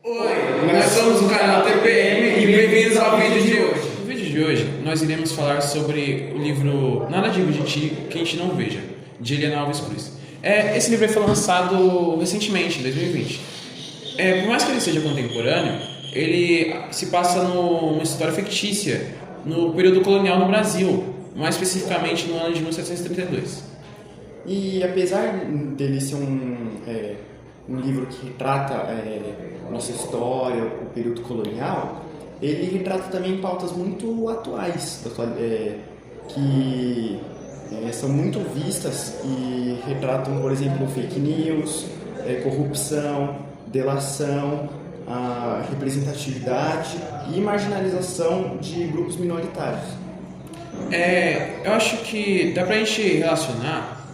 Oi, nós somos o canal TPM e bem-vindos ao vídeo de hoje. No vídeo de hoje, nós iremos falar sobre o livro Nada Digo de Ti, Que a Gente Não Veja, de Eliana Alves Cruz. Esse livro foi lançado recentemente, em 2020. Por mais que ele seja contemporâneo, ele se passa numa história fictícia, no período colonial no Brasil, mais especificamente no ano de 1732. E apesar dele ser um livro que retrata nossa história, o período colonial, ele retrata também pautas muito atuais, que são muito vistas e retratam, por exemplo, fake news, corrupção, delação, a representatividade e marginalização de grupos minoritários. Eu acho que dá pra gente relacionar,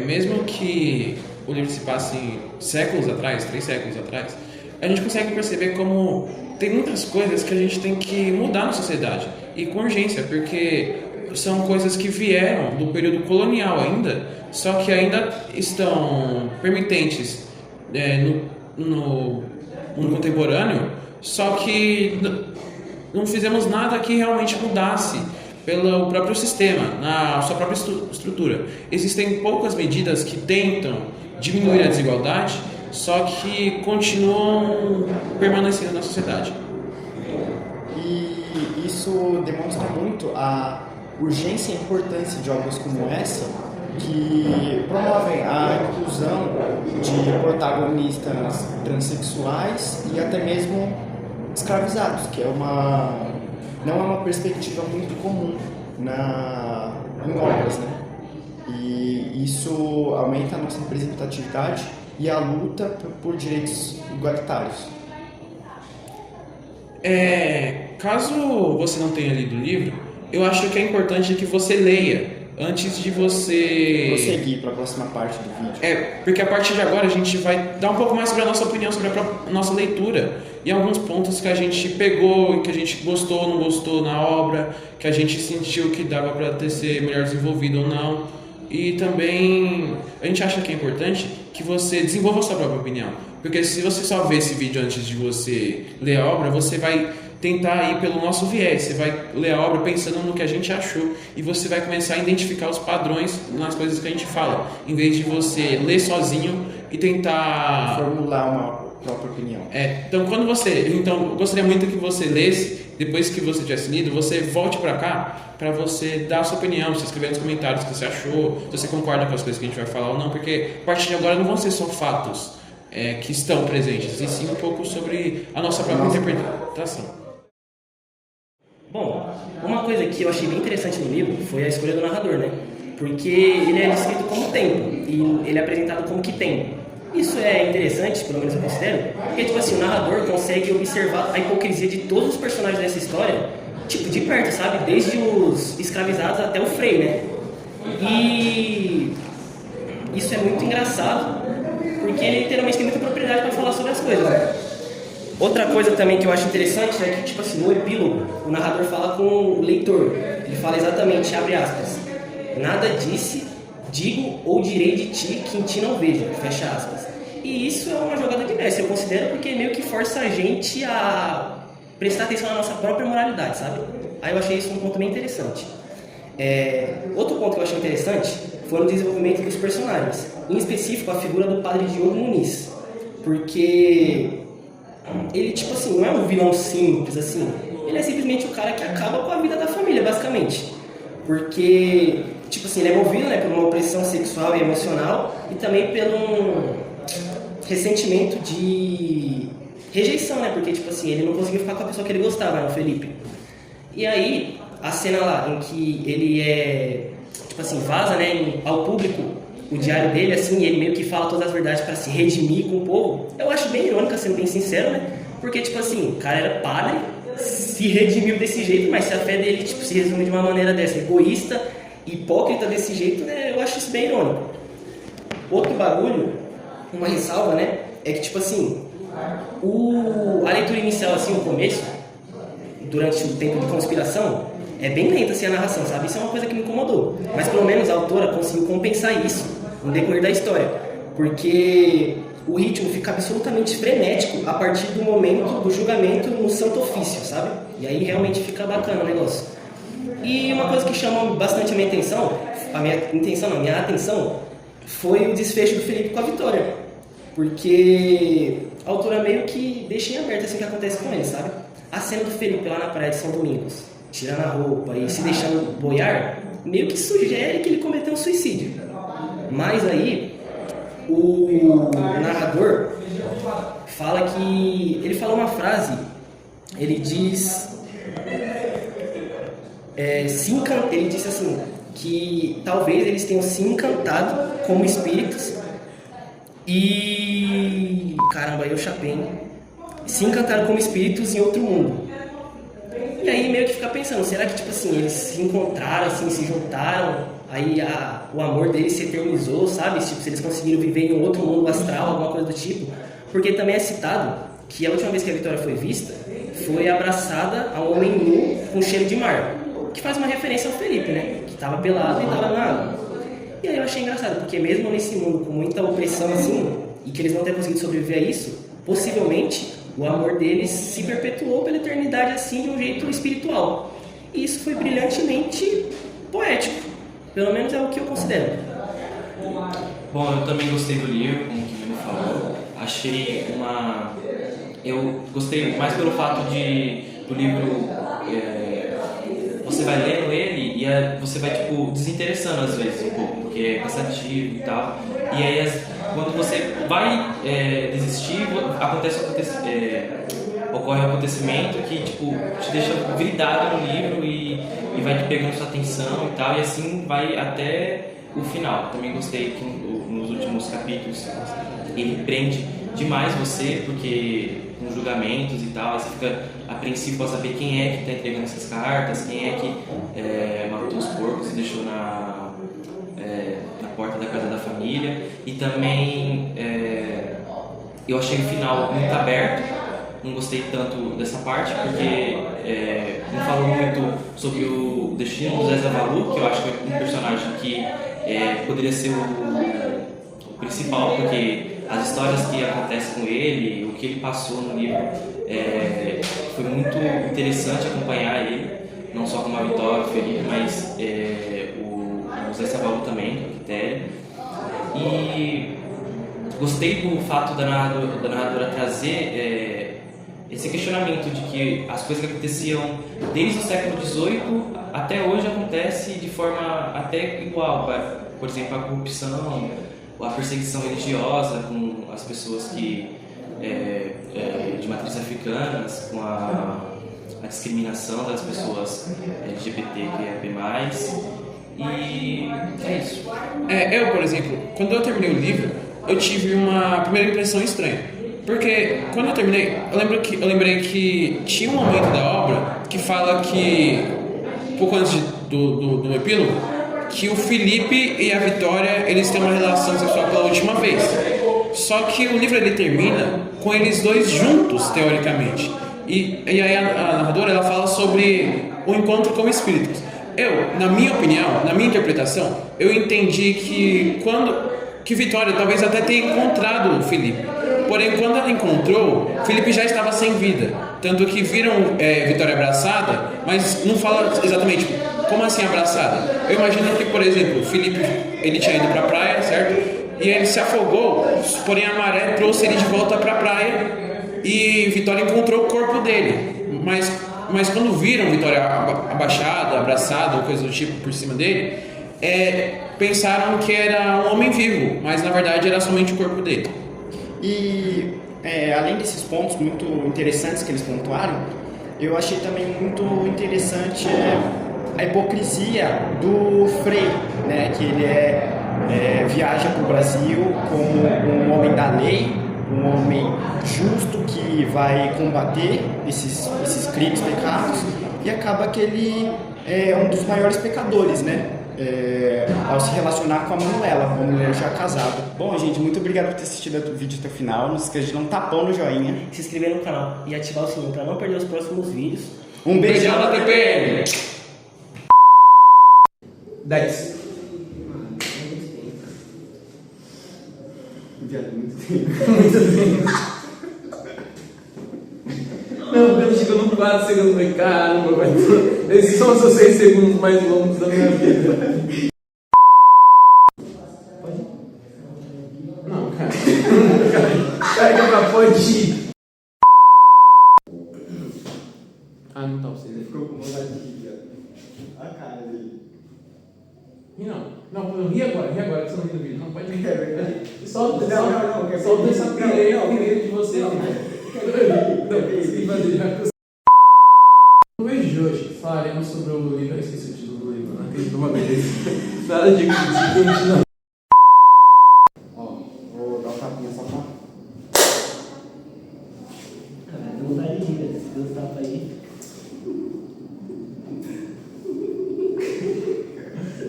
mesmo que o livro se passe séculos atrás, 3 séculos atrás, a gente consegue perceber como tem muitas coisas que a gente tem que mudar na sociedade, e com urgência, porque são coisas que vieram do período colonial ainda, só que ainda estão permitentes no mundo contemporâneo, só que não fizemos nada que realmente mudasse pelo próprio sistema, na sua própria estrutura. Existem poucas medidas que tentam diminuir a desigualdade, só que continuam permanecendo na sociedade. E isso demonstra muito a urgência e importância de obras como essa, que promovem a inclusão de protagonistas transexuais e até mesmo escravizados, que não é uma perspectiva muito comum em obras, né? E isso aumenta a nossa representatividade e a luta por direitos igualitários. Caso você não tenha lido o livro, eu acho que é importante que você leia antes de você prosseguir para a próxima parte do vídeo. Porque a partir de agora a gente vai dar um pouco mais sobre a nossa opinião, sobre a nossa leitura e alguns pontos que a gente pegou e que a gente gostou ou não gostou na obra, que a gente sentiu que dava para ser melhor desenvolvido ou não. E também a gente acha que é importante que você desenvolva a sua própria opinião, porque se você só ver esse vídeo antes de você ler a obra, você vai tentar ir pelo nosso viés, você vai ler a obra pensando no que a gente achou e você vai começar a identificar os padrões nas coisas que a gente fala, em vez de você ler sozinho e tentar formular uma própria opinião. Então eu gostaria muito que você lesse, depois que você tivesse lido, você volte pra cá para você dar a sua opinião, se escrever nos comentários o que você achou, se você concorda com as coisas que a gente vai falar ou não, porque a partir de agora não vão ser só fatos que estão presentes, e sim um pouco sobre a nossa própria interpretação. Bom, uma coisa que eu achei bem interessante no livro foi a escolha do narrador, né? Porque ele é descrito como tempo e ele é apresentado como que tempo. Isso é interessante, pelo menos eu considero, porque tipo assim, o narrador consegue observar a hipocrisia de todos os personagens dessa história, tipo, de perto, sabe? Desde os escravizados até o Frei, né? E isso é muito engraçado, porque ele literalmente tem muita propriedade para falar sobre as coisas, né? Outra coisa também que eu acho interessante é que, tipo assim, no epílogo, o narrador fala com o leitor. Ele fala exatamente, abre aspas, nada disse, digo ou direi de ti que em ti não vejo, fecha aspas. E isso é uma jogada de mestre, eu considero, porque meio que força a gente a prestar atenção na nossa própria moralidade, sabe? Aí eu achei isso um ponto bem interessante. Outro ponto que eu achei interessante foi o desenvolvimento dos personagens, em específico a figura do padre Diogo Muniz, porque ele, tipo assim, não é um vilão simples, assim. Ele é simplesmente o cara que acaba com a vida da família, basicamente. Porque, tipo assim, ele é movido, né, por uma opressão sexual e emocional e também pelo um ressentimento de rejeição, né? Porque, tipo assim, ele não conseguiu ficar com a pessoa que ele gostava, né, o Felipe. E aí, a cena lá em que ele tipo assim, vaza, né, ao público o diário dele, assim, e ele meio que fala todas as verdades para se redimir com o povo, eu acho bem irônico, sendo bem sincero, né? Porque, tipo assim, o cara era padre, se redimiu desse jeito, mas se a fé dele, tipo, se resume de uma maneira dessa, egoísta, hipócrita desse jeito, né? Eu acho isso bem irônico. Outro bagulho, uma ressalva, né? É que, tipo assim, a leitura inicial, assim, o começo, durante o tempo de conspiração, é bem lenta, assim, a narração, sabe? Isso é uma coisa que me incomodou. Mas, pelo menos, a autora conseguiu compensar isso no decorrer da história. Porque o ritmo fica absolutamente frenético a partir do momento do julgamento no Santo Ofício, sabe? E aí realmente fica bacana o negócio. E uma coisa que chamou bastante a minha atenção, minha atenção, foi o desfecho do Felipe com a vitória. Porque a autora meio que deixa em aberto assim o que acontece com ele, sabe? A cena do Felipe lá na praia de São Domingos, tirando a roupa e se deixando boiar, meio que sugere que ele cometeu um suicídio. Mas aí, o narrador fala que... Ele fala uma frase, ele diz... ele disse assim, que talvez eles tenham se encantado como espíritos e... Caramba, eu chapei, hein? Se encantaram como espíritos em outro mundo. E aí meio que fica pensando, será que tipo assim, eles se encontraram, assim, se juntaram, aí o amor deles se eternizou, sabe? Tipo, se eles conseguiram viver em um outro mundo astral, alguma coisa do tipo. Porque também é citado que a última vez que a Vitória foi vista, foi abraçada a um homem nu com cheiro de mar. Que faz uma referência ao Felipe, né? Que tava pelado e tava na água. E aí eu achei engraçado, porque mesmo nesse mundo com muita opressão assim, e que eles não tenham conseguido sobreviver a isso, possivelmente o amor deles se perpetuou pela eternidade assim, de um jeito espiritual. E isso foi brilhantemente poético. Pelo menos é o que eu considero. Bom, eu também gostei do livro, como que ele falou. Achei uma... Eu gostei mais pelo fato do livro... Você vai lendo ele e você vai, tipo, desinteressando às vezes um pouco, porque é cansativo e tal. E aí, quando você vai desistir, ocorre um acontecimento que, tipo, te deixa vidrado no livro e vai te pegando sua atenção e tal, e assim vai até o final. Também gostei que nos últimos capítulos ele prende demais você, porque com julgamentos e tal, você fica apreensivo para saber quem é que está entregando essas cartas, quem é que matou os porcos e deixou na porta da casa da família. E também eu achei o final muito aberto, não gostei tanto dessa parte, porque não falou muito sobre o destino do Zé Zavalu, que eu acho que é um personagem que poderia ser o principal, porque as histórias que acontecem com ele, o que ele passou no livro, foi muito interessante acompanhar ele, não só como a Vitória, o Felipe, mas o Zé Zavalu também, o Quitério. E gostei do fato da narradora trazer esse questionamento de que as coisas que aconteciam desde o século XVIII até hoje acontece de forma até igual, por exemplo, a corrupção, a perseguição religiosa com as pessoas que de matrizes africanas, com a discriminação das pessoas LGBTQIA+, e é isso. Eu, por exemplo, quando eu terminei o livro, eu tive uma primeira impressão estranha. Porque quando eu terminei, eu lembrei que tinha um momento da obra que fala que, pouco antes do epílogo, que o Felipe e a Vitória, eles têm uma relação sexual pela última vez. Só que o livro ele termina com eles dois juntos, teoricamente. E aí a narradora ela fala sobre o encontro com espíritos. Na minha opinião, na minha interpretação, eu entendi que Vitória talvez até tenha encontrado o Felipe. Porém, quando ela encontrou, Felipe já estava sem vida. Tanto que viram Vitória abraçada, mas não fala exatamente como assim abraçada. Eu imagino que, por exemplo, o Felipe ele tinha ido para a praia, certo? E ele se afogou, porém a maré trouxe ele de volta para a praia e Vitória encontrou o corpo dele. Mas quando viram Vitória abaixada, abraçada ou coisa do tipo por cima dele, pensaram que era um homem vivo, mas na verdade era somente o corpo dele. E além desses pontos muito interessantes que eles pontuaram, eu achei também muito interessante a hipocrisia do Frei, né? Que ele viaja para o Brasil como um homem da lei, um homem justo que vai combater esses crimes, pecados, e acaba que ele é um dos maiores pecadores, né? Ao se relacionar com a Manuela, uma mulher já casada. Bom, gente, muito obrigado por ter assistido o vídeo até o final. Não se esqueça de dar um tapão no joinha, Se inscrever no canal e ativar o sininho para não perder os próximos vídeos. um beijão Beijão na na TPM. TPM. 10. Viado, muito Não, quando chegou no 4 segundos, eu falei, caramba, vai ter... Esses são os 6 segundos mais longos da minha vida. Não, cara. Pega pra pode ir. Ah, não tá vocês aí. Ficou com vontade de rir, cara. A cara dele. Não, ri agora, que você não ri do vídeo. Não, pode rir. É verdade. Solta Não, essa pireia de vocês. Não, consegui fazer já. No vídeo de hoje falaremos sobre o livro. Eu esqueci o título do livro, não acredito numa vez. Nada de seguinte, não. Ó, vou dar um tapinha só pra... Dá vontade de rir, velho. Se Deus tapa aí.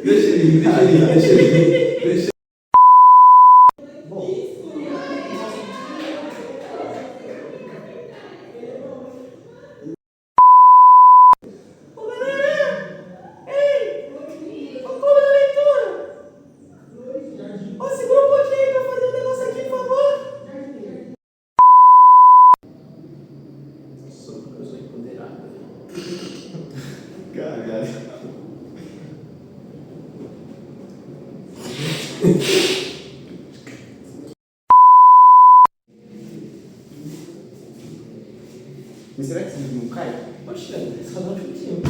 Deixa ele ir. Sou uma pessoa empoderada. Caralho. Mas será que esse livro não cai? Poxa, só dá um chutinho.